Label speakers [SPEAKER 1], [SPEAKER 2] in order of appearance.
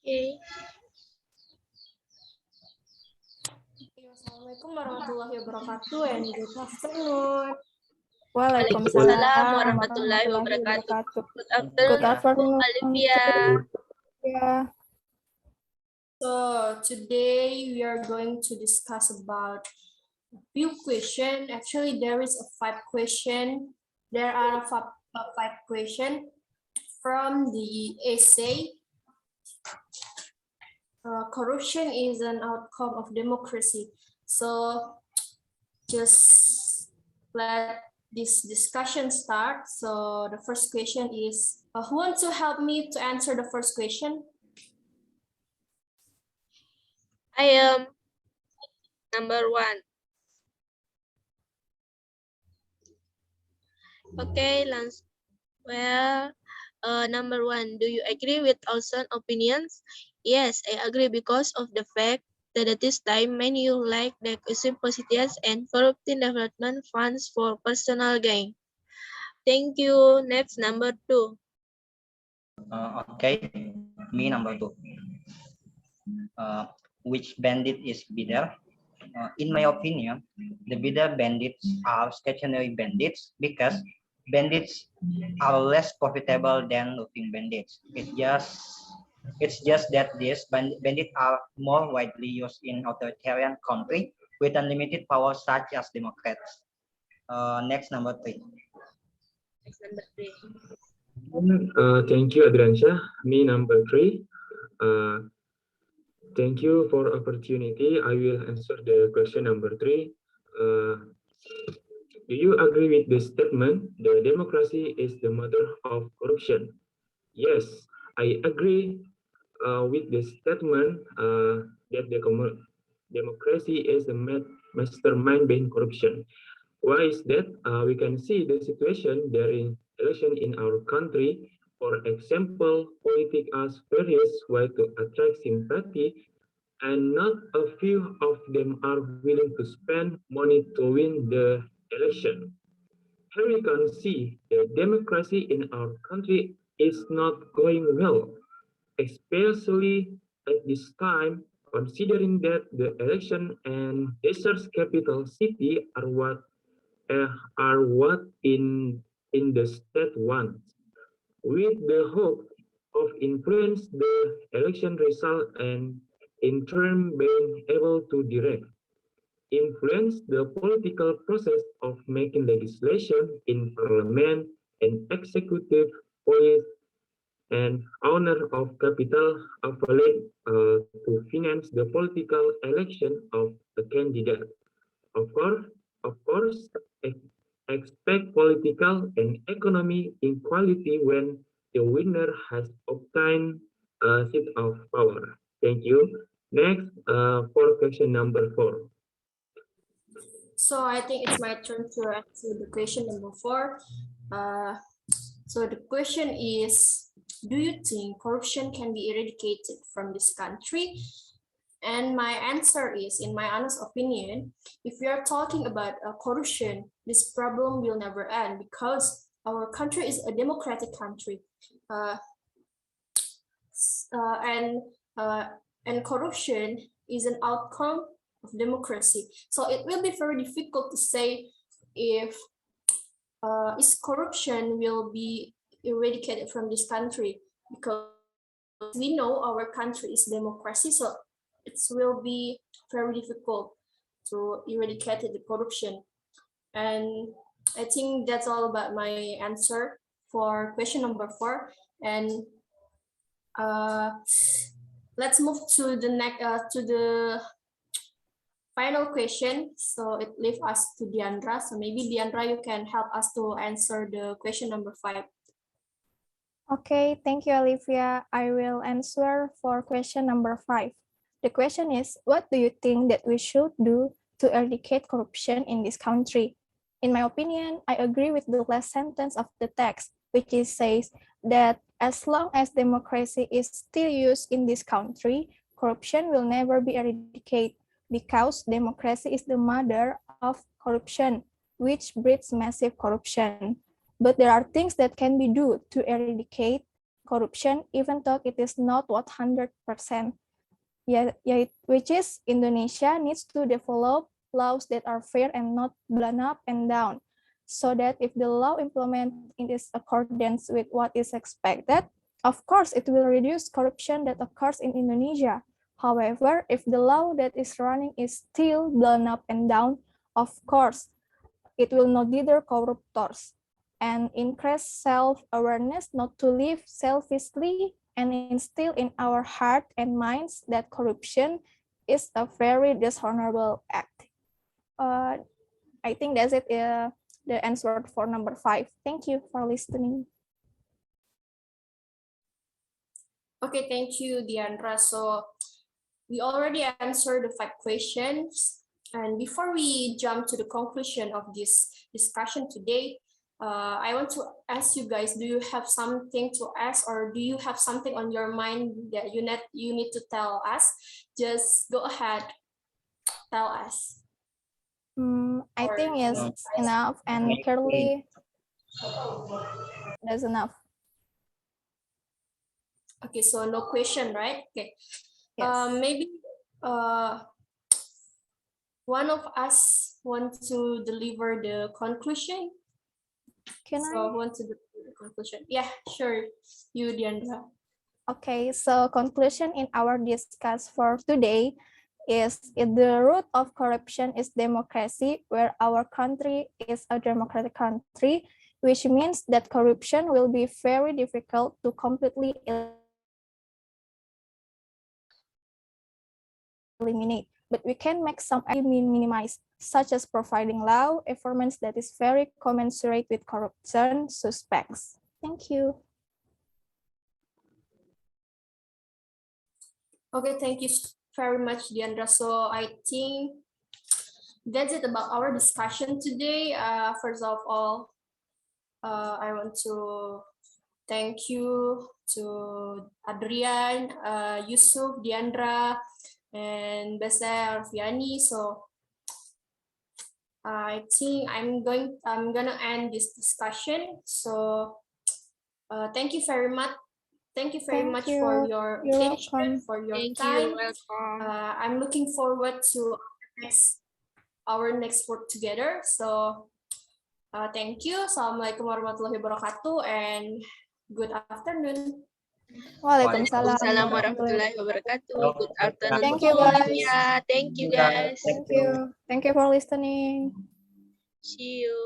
[SPEAKER 1] Okay.
[SPEAKER 2] Assalamualaikum warahmatullahi wabarakatuh and good afternoon.
[SPEAKER 1] Waalaikumsalam warahmatullahi wabarakatuh. Good afternoon, Bu Alifya.
[SPEAKER 3] Yeah.
[SPEAKER 2] So today we are going to discuss about a few questions. Actually, there is a 5 question. There are five questions from the essay. Corruption is an outcome of democracy. So just let this discussion start. So the first question is, who wants to help me to answer the first question?
[SPEAKER 1] I am number 1. Okay, well, number 1, do you agree with Olson's opinions? Yes, I agree because of the fact that at this time many you like the excessive positions and corrupting development funds for personal gain. Thank you. Next, number 2.
[SPEAKER 4] Okay, me number 2. Which bandit is bidder? In my opinion, the bidder bandits are stationary bandits because bandits are less profitable than looting bandits. It's just that these bandits are more widely used in authoritarian countries with unlimited power such as Democrats. Next, number 3.
[SPEAKER 1] Next, number 3.
[SPEAKER 3] Thank you, Adriansyah. Me number 3. Thank you for opportunity. I will answer the question number 3. Do you agree with the statement that democracy is the mother of corruption? Yes, I agree with the statement that the democracy is the mastermind behind corruption. Why is that? We can see the situation during election in our country. For example, politics ask various ways to attract sympathy, and not a few of them are willing to spend money to win the election. Here we can see the democracy in our country is not going well, especially at this time, considering that the election and desert's capital city are what in the state wants, with the hope of influence the election result and in turn being able to direct, influence the political process of making legislation in parliament and executive police and owner of capital available to finance the political election of the candidate. Of course, expect political and economic equality when the winner has obtained a seat of power. Thank you. Next, for question number 4.
[SPEAKER 2] So I think it's my turn to answer the question number 4. So the question is, do you think corruption can be eradicated from this country? And my answer is, in my honest opinion, if we are talking about corruption, this problem will never end because our country is a democratic country. And corruption is an outcome of democracy. So it will be very difficult to say if corruption will be eradicated from this country, because we know our country is democracy, so it will be very difficult to eradicate the corruption. And I think that's all about my answer for question number 4. And let's move to the next to the final question. So it leaves us to Diandra. So maybe Diandra, you can help us to answer the question number 5.
[SPEAKER 5] Okay, thank you, Alifya. I will answer for question number 5. The question is, what do you think that we should do to eradicate corruption in this country? In my opinion, I agree with the last sentence of the text, which says that as long as democracy is still used in this country, corruption will never be eradicated because democracy is the mother of corruption, which breeds massive corruption. But there are things that can be done to eradicate corruption, even though it is not 100%. Which is Indonesia needs to develop laws that are fair and not blown up and down, so that if the law implemented in accordance with what is expected, of course, it will reduce corruption that occurs in Indonesia. However, if the law that is running is still blown up and down, of course, it will not deter corruptors and increase self-awareness not to live selfishly and instill in our heart and minds that corruption is a very dishonorable act. I think that's it, the answer for number 5. Thank you for listening.
[SPEAKER 2] Okay, thank you, Diandra. So we already answered the 5 questions. And before we jump to the conclusion of this discussion today, I want to ask you guys, do you have something to ask, or do you have something on your mind that you need to tell us? Just go ahead, tell us.
[SPEAKER 5] I think it's enough, and clearly that's enough.
[SPEAKER 2] Okay, so no question, right? Okay.
[SPEAKER 5] Yes.
[SPEAKER 2] Maybe one of us want to deliver the conclusion.
[SPEAKER 5] Can
[SPEAKER 2] I
[SPEAKER 5] I?
[SPEAKER 2] want to deliver the conclusion? Yeah, sure. You, Diandra.
[SPEAKER 5] Okay, so conclusion in our discuss for today is the root of corruption is democracy, where our country is a democratic country, which means that corruption will be very difficult to completely eliminate, but we can make some minimize, such as providing law enforcement that is very commensurate with corruption suspects. Thank you.
[SPEAKER 2] Okay, thank you very much, Diandra. So I think that's it about our discussion today. First of all, I want to thank you to Adrian, Yusuf, Diandra, and Besse, Arviani. So I think I'm gonna end this discussion. So thank you very much. Thank you very much for your attention, for your time.
[SPEAKER 1] You're welcome.
[SPEAKER 2] I'm looking forward to our next work together. So thank you. Assalamualaikum warahmatullahi wabarakatuh, and good afternoon.
[SPEAKER 5] Waalaikumsalam
[SPEAKER 1] Waalaikumsalam warahmatullahi wabarakatuh. Good afternoon.
[SPEAKER 5] Thank you, guys.
[SPEAKER 1] semuanya. Thank you, guys.
[SPEAKER 5] Thank you. Thank you for listening.
[SPEAKER 1] See you.